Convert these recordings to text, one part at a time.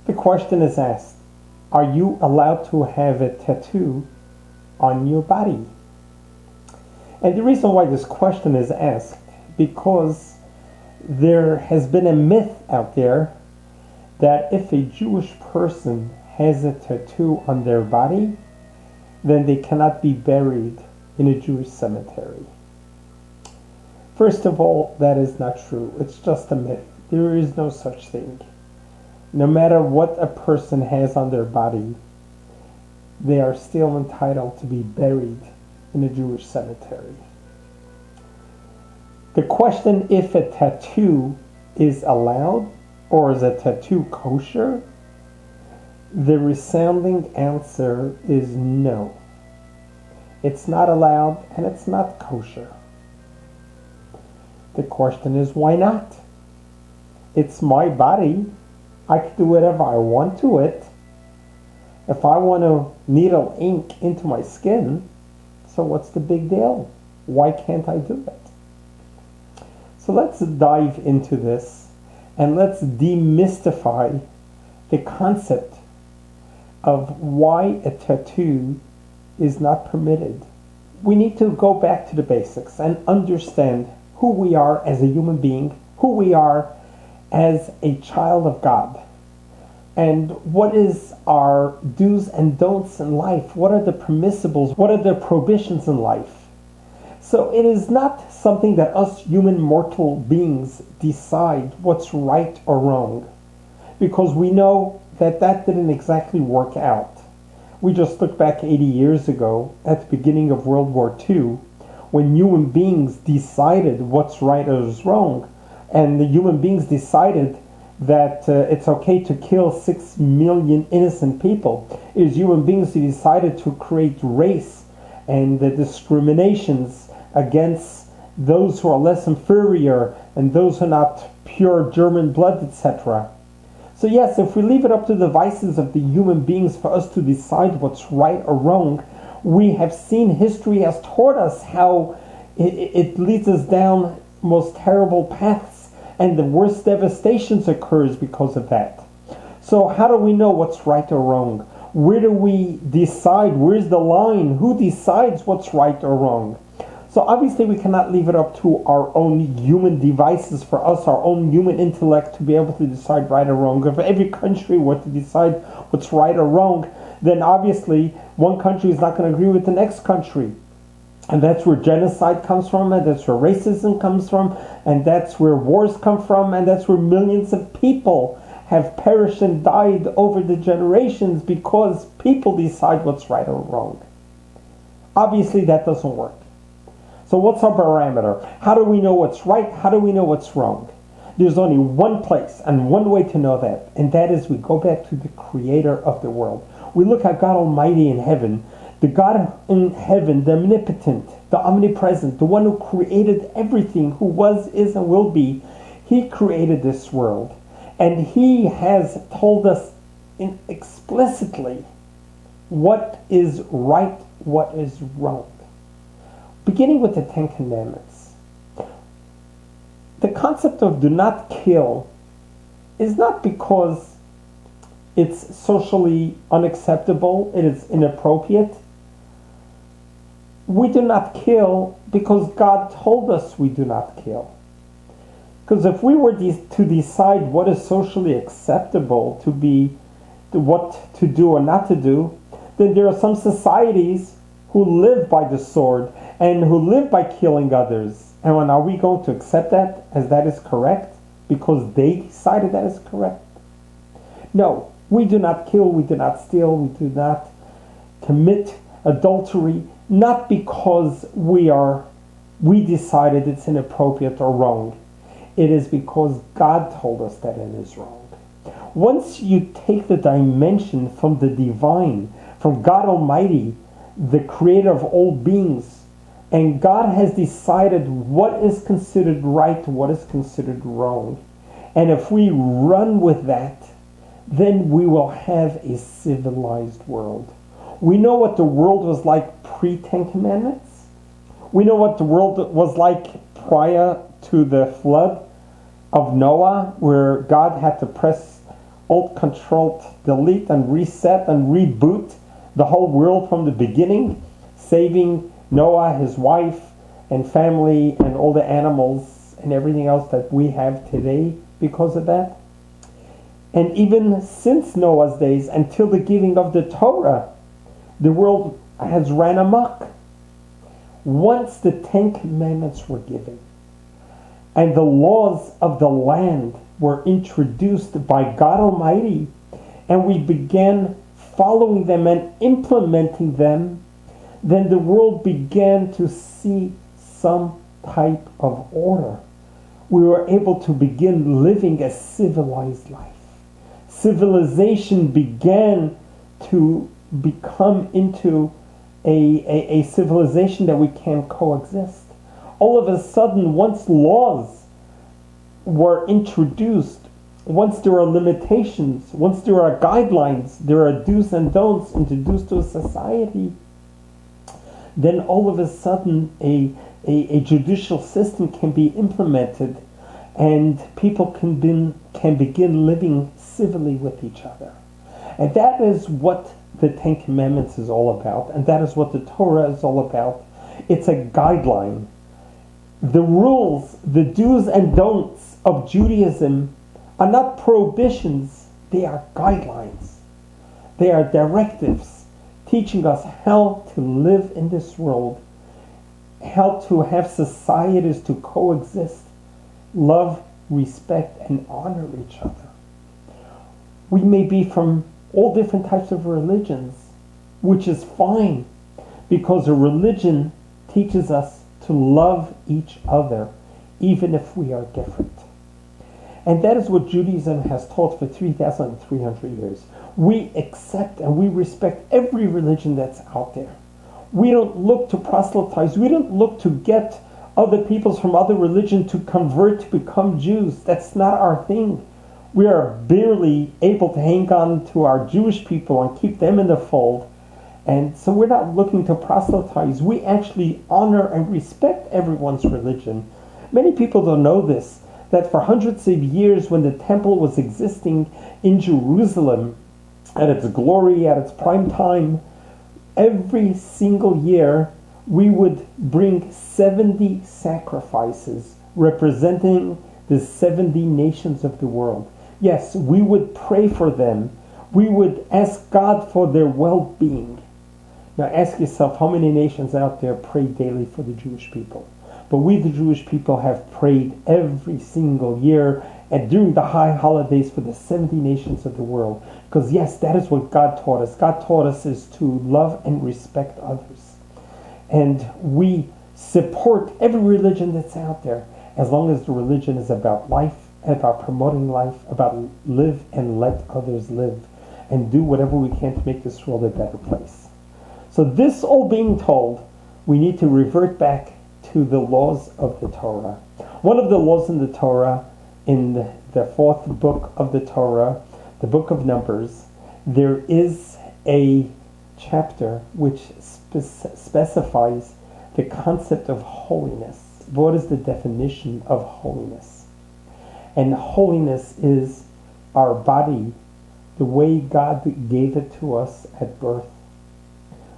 The question is asked, are you allowed to have a tattoo on your body? And the reason why this question is asked, because there has been a myth out there that if a Jewish person has a tattoo on their body, then they cannot be buried in a Jewish cemetery. First of all, that is not true. It's just a myth. There is no such thing. No matter what a person has on their body, they are still entitled to be buried in a Jewish cemetery. The question if a tattoo is allowed or is a tattoo kosher, the resounding answer is no. It's not allowed and it's not kosher. The question is, why not? It's my body. I can do whatever I want to it. If I want to needle ink into my skin, so what's the big deal? Why can't I do it? So let's dive into this and let's demystify the concept of why a tattoo is not permitted. We need to go back to the basics and understand who we are as a human being, who we are as a child of God, and what is our do's and don'ts in life. What are the permissibles? What are the prohibitions in life? So it is not something that us human mortal beings decide what's right or wrong, because we know that that didn't exactly work out. We just look back 80 years ago at the beginning of World War II, when human beings decided what's right or what's wrong, and the human beings decided that it's okay to kill 6 million innocent people. It is human beings who decided to create race and the discriminations against those who are less inferior and those who are not pure German blood, etc. So yes, if we leave it up to the vices of the human beings for us to decide what's right or wrong, we have seen history has taught us how it leads us down most terrible paths, and the worst devastations occurs because of that. So how do we know what's right or wrong? Where do we decide? Where's the line? Who decides what's right or wrong? So obviously we cannot leave it up to our own human devices, for us, our own human intellect, to be able to decide right or wrong. If every country were to decide what's right or wrong, then obviously one country is not going to agree with the next country. And that's where genocide comes from, and that's where racism comes from, and that's where wars come from, and that's where millions of people have perished and died over the generations because people decide what's right or wrong. Obviously that doesn't work. So what's our parameter? How do we know what's right? How do we know what's wrong? There's only one place and one way to know that, and that is we go back to the creator of the world. We look at God Almighty in heaven, the God in heaven, the omnipotent, the omnipresent, the one who created everything, who was, is, and will be. He created this world, and he has told us explicitly what is right, what is wrong. Beginning with the Ten Commandments. The concept of do not kill is not because it's socially unacceptable, it is inappropriate. We do not kill because God told us we do not kill. Because if we were to decide what is socially acceptable to be, what to do or not to do, then there are some societies who live by the sword and who live by killing others. And are we going to accept that as that is correct because they decided that is correct? No, we do not kill, we do not steal, we do not commit adultery, not because we decided it's inappropriate or wrong. It is because God told us that it is wrong. Once you take the dimension from the divine, from God Almighty, the creator of all beings, and God has decided what is considered right, what is considered wrong. And if we run with that, then we will have a civilized world. We know what the world was like pre-Ten Commandments. We know what the world was like prior to the flood of Noah, where God had to press Alt Control Delete and reset and reboot the whole world from the beginning, saving Noah, his wife, and family, and all the animals and everything else that we have today because of that. And even since Noah's days until the giving of the Torah, the world has ran amok. Once the 10 Commandments were given and the laws of the land were introduced by God Almighty, and we began following them and implementing them, then the world began to see some type of order. We were able to begin living a civilized life. Civilization began to become into a civilization that we can coexist. All of a sudden, once laws were introduced, once there are limitations, once there are guidelines, there are do's and don'ts introduced to a society, then all of a sudden a judicial system can be implemented and people can begin living civilly with each other. And that is what the 10 Commandments is all about, and that is what the Torah is all about. It's a guideline. The rules, the do's and don'ts of Judaism are not prohibitions, they are guidelines. They are directives teaching us how to live in this world, how to have societies to coexist, love, respect, and honor each other. We may be from all different types of religions, which is fine, because a religion teaches us to love each other, even if we are different. And that is what Judaism has taught for 3,300 years. We accept and we respect every religion that's out there. We don't look to proselytize. We don't look to get other peoples from other religions to convert to become Jews. That's not our thing. We are barely able to hang on to our Jewish people and keep them in the fold. And so we're not looking to proselytize. We actually honor and respect everyone's religion. Many people don't know this, that for hundreds of years when the temple was existing in Jerusalem at its glory, at its prime time, every single year we would bring 70 sacrifices representing the 70 nations of the world. Yes, we would pray for them. We would ask God for their well-being. Now ask yourself, how many nations out there pray daily for the Jewish people? But we, the Jewish people, have prayed every single year and during the high holidays for the 70 nations of the world. Because yes, that is what God taught us. God taught us is to love and respect others. And we support every religion that's out there, as long as the religion is about life, about promoting life, about live and let others live, and do whatever we can to make this world a better place. So this all being told, we need to revert back to the laws of the Torah. One of the laws in the Torah, in the fourth book of the Torah, the book of Numbers, there is a chapter which specifies the concept of holiness. What is the definition of holiness? And holiness is our body, the way God gave it to us at birth.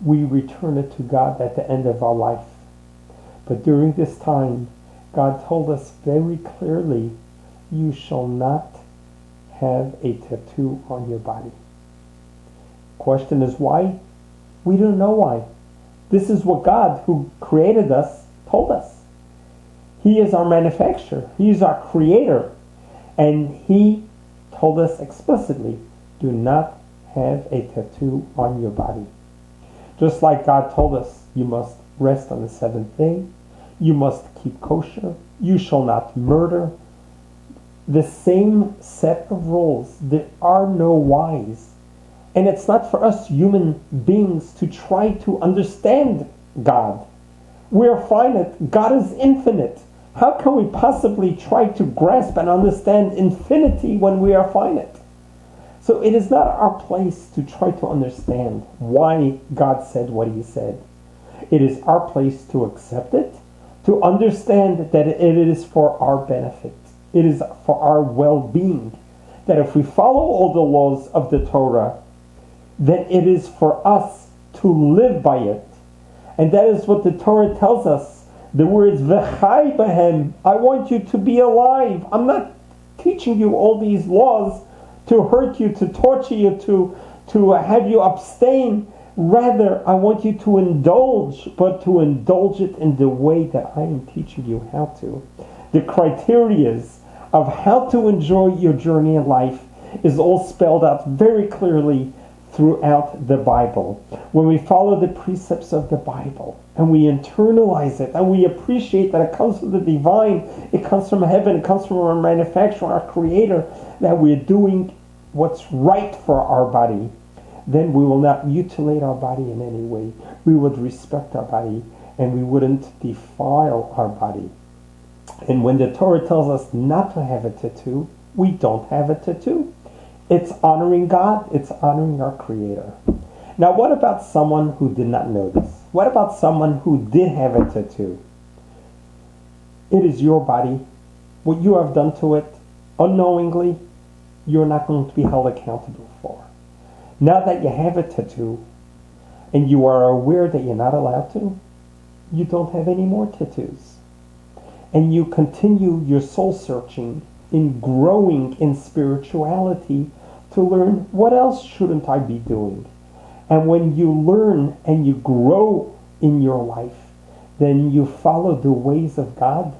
We return it to God at the end of our life. But during this time, God told us very clearly, you shall not have a tattoo on your body. Question is why? We don't know why. This is what God, who created us, told us. He is our manufacturer. He is our creator. And He told us explicitly, do not have a tattoo on your body. Just like God told us, you must rest on the seventh day. You must keep kosher. You shall not murder. The same set of rules. There are no whys. And it's not for us human beings to try to understand God. We're finite. God is infinite. How can we possibly try to grasp and understand infinity when we are finite? So it is not our place to try to understand why God said what He said. It is our place to accept it, to understand that it is for our benefit. It is for our well-being. that if we follow all the laws of the Torah, then it is for us to live by it. And that is what the Torah tells us. The words, v'chai b'hem, I want you to be alive. I'm not teaching you all these laws to hurt you, to torture you, to have you abstain. Rather, I want you to indulge, but to indulge it in the way that I am teaching you how to. The criteria of how to enjoy your journey in life is all spelled out very clearly throughout the Bible. When we follow the precepts of the Bible and we internalize it and we appreciate that it comes from the divine, it comes from heaven, it comes from our manufacturer, our creator, that we're doing what's right for our body, then we will not mutilate our body in any way. We would respect our body and we wouldn't defile our body. And when the Torah tells us not to have a tattoo, we don't have a tattoo. It's honoring God. It's honoring our Creator. Now, what about someone who did not know this? What about someone who did have a tattoo? It is your body. What you have done to it, unknowingly, you're not going to be held accountable for. Now that you have a tattoo, and you are aware that you're not allowed to, you don't have any more tattoos. And you continue your soul searching in growing in spirituality to learn what else shouldn't I be doing. And when you learn and you grow in your life, then you follow the ways of God.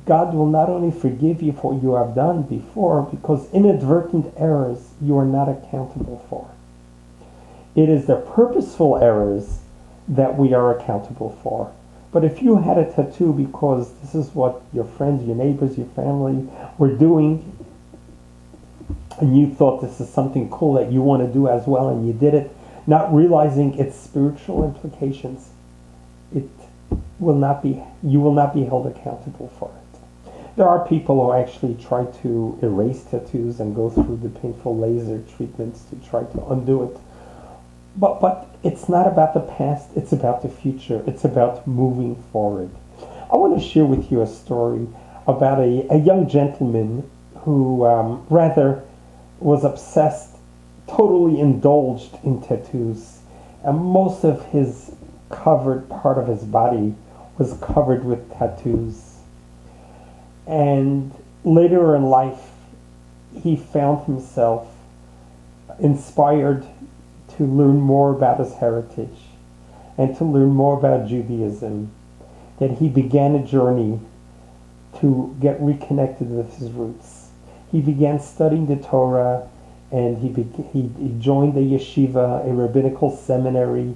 God will not only forgive you for what you have done before, because inadvertent errors you are not accountable for. It is the purposeful errors that we are accountable for. But if you had a tattoo because this is what your friends, your neighbors, your family were doing, and you thought this is something cool that you want to do as well, and you did it, not realizing its spiritual implications, you will not be held accountable for it. There are people who actually try to erase tattoos and go through the painful laser treatments to try to undo it. But it's not about the past, it's about the future. It's about moving forward. I want to share with you a story about a young gentleman who rather was obsessed, totally indulged in tattoos. And most of his covered part of his body was covered with tattoos. And later in life, he found himself inspired to learn more about his heritage and to learn more about Judaism, that he began a journey to get reconnected with his roots. He began studying the Torah, and he joined a yeshiva, a rabbinical seminary,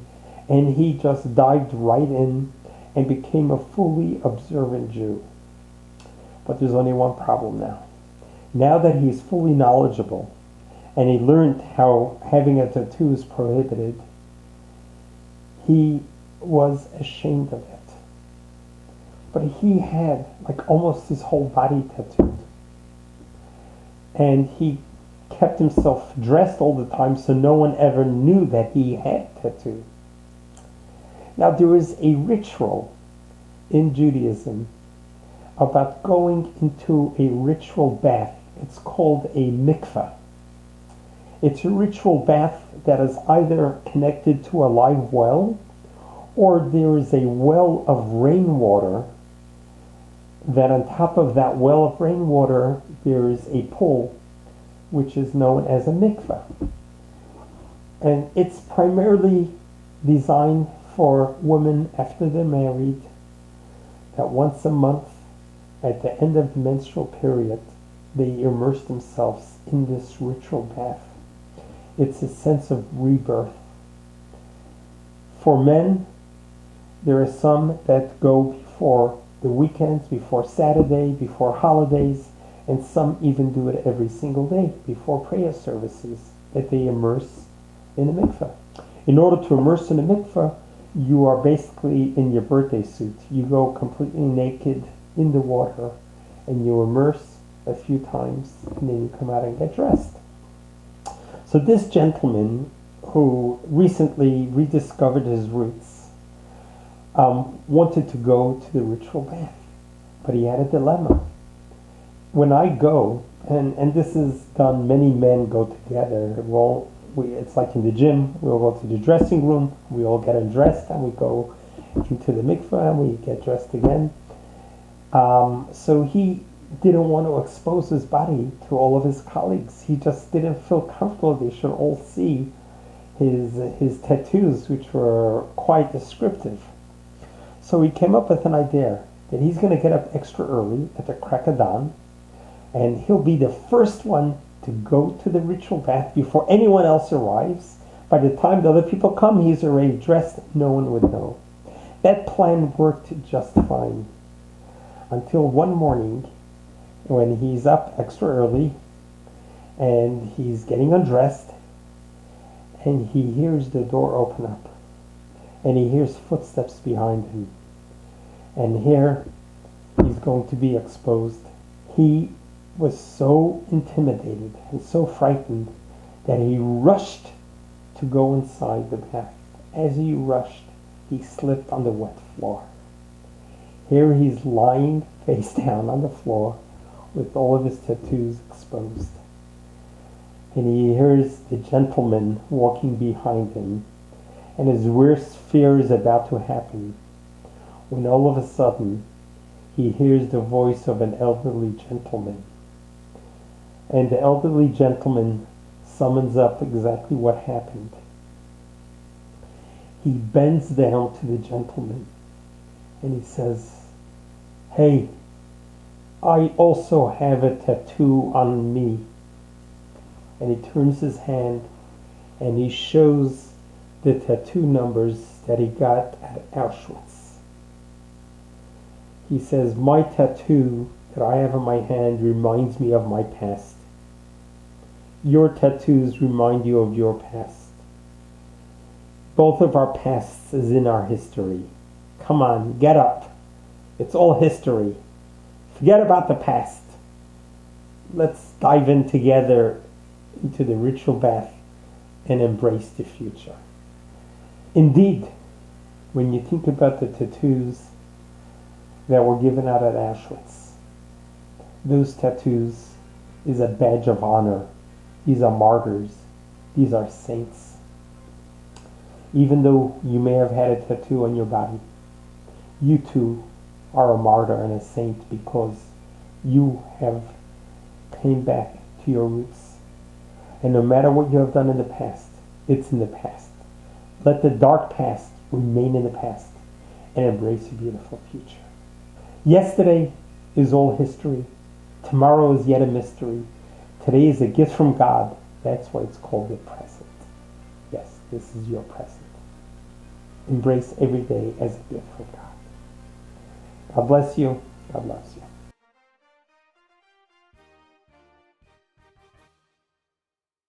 and he just dived right in and became a fully observant Jew. But there's only one problem now. Now that he's fully knowledgeable, and he learned how having a tattoo is prohibited, he was ashamed of it. But he had like almost his whole body tattooed. And he kept himself dressed all the time so no one ever knew that he had tattoo. Now there is a ritual in Judaism about going into a ritual bath. It's called a mikveh. It's a ritual bath that is either connected to a live well, or there is a well of rainwater that on top of that well of rainwater there is a pool which is known as a mikveh. And it's primarily designed for women after they're married, that once a month at the end of the menstrual period they immerse themselves in this ritual bath. It's a sense of rebirth. For men, there are some that go before the weekends, before Saturday, before holidays, and some even do it every single day before prayer services, that they immerse in a mikveh. In order to immerse in a mikveh, you are basically in your birthday suit. You go completely naked in the water and you immerse a few times and then you come out and get dressed. So this gentleman, who recently rediscovered his roots, wanted to go to the ritual bath, but he had a dilemma. When I go And this is done, many men go together. It's like in the gym, we all go to the dressing room, we all get undressed, and we go into the mikveh, and we get dressed again. So he didn't want to expose his body to all of his colleagues. He just didn't feel comfortable they should all see his tattoos, which were quite descriptive. So he came up with an idea that he's going to get up extra early at the crack of dawn, and he'll be the first one to go to the ritual bath before anyone else arrives. By the time the other people come, he's already dressed. No one would know. That plan worked just fine. Until one morning, when he's up extra early, and he's getting undressed, and he hears the door open up, and he hears footsteps behind him. And here, he's going to be exposed. He was so intimidated and so frightened that he rushed to go inside the bath. As he rushed, he slipped on the wet floor. Here he's lying face down on the floor with all of his tattoos exposed. And he hears the gentleman walking behind him, and his worst fear is about to happen, when all of a sudden he hears the voice of an elderly gentleman. And the elderly gentleman summons up exactly what happened. He bends down to the gentleman and he says, "Hey, I also have a tattoo on me." And he turns his hand and he shows the tattoo numbers that he got at Auschwitz. He says, "My tattoo that I have on my hand reminds me of my past. Your tattoos remind you of your past. Both of our pasts is in our history. Come on, get up. It's all history. Forget about the past. Let's dive in together into the ritual bath and embrace the future." Indeed, when you think about the tattoos that were given out at Auschwitz, those tattoos is a badge of honor. These are martyrs. These are saints. Even though you may have had a tattoo on your body, you too are a martyr and a saint because you have came back to your roots. And no matter what you have done in the past, it's in the past. Let the dark past remain in the past and embrace a beautiful future. Yesterday is all history. Tomorrow is yet a mystery. Today is a gift from God. That's why it's called the present. Yes, this is your present. Embrace every day as a gift from God. God bless you. God loves you.